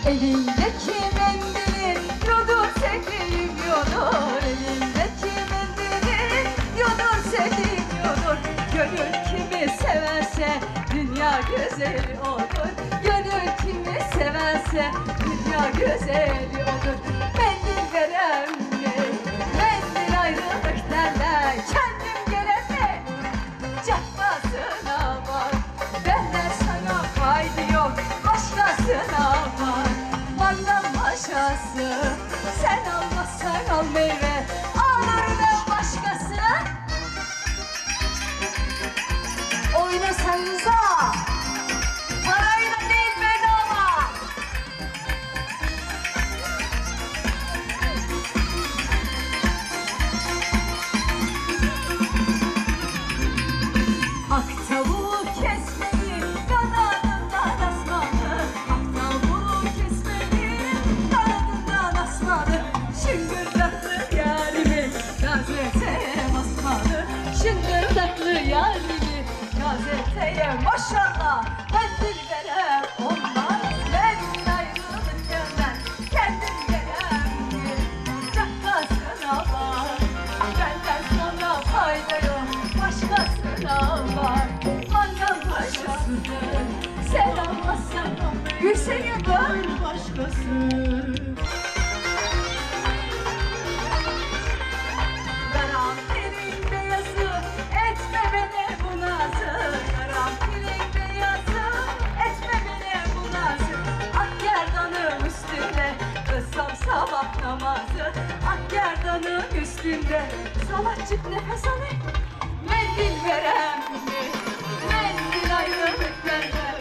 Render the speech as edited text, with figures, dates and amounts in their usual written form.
Elindeki mendilin yodur sevdiğim yodur. Elindeki mendilin yodur sevdiğim yodur. Gönül kimi severse dünya güzeli olur. Gönül kimi severse dünya güzeli olur. Mendil veren mi? Mendil ayrılık derler. Kendim gelene cefasına bak. Benden sana fayda yok, başkasına var. Mandan maşası, sen almazsan al meyve, alırım ben başkasına. Oynasanıza, parayla değil bedava. Ak tavuğu kesmeyi kanadından asmalı. Ak tavuğu kesmeyi kanadından asmalı. Şıngırdaklı yarimi gazeteye basmalı. Şıngırdaklı yarimi gazeteye maşallah. Mendil veren olmaz, mendil ayrılık gelmez. Kendim gelen mi? Cakasına var. Benden sana fayda yok, başkasına var. Mangal başkasıdır, sen almazsan Gülşen'e bak başkası. Karanfilin beyazı, etme beni bu nazı. Karanfilin beyazı, etme beni bu nazı. Ak gerdanın üstünde kılsam sabah namazı. Ak gerdanın üstünde salakçık nefes alayım. Mendil veren mi? Mendil ayrılık vermez.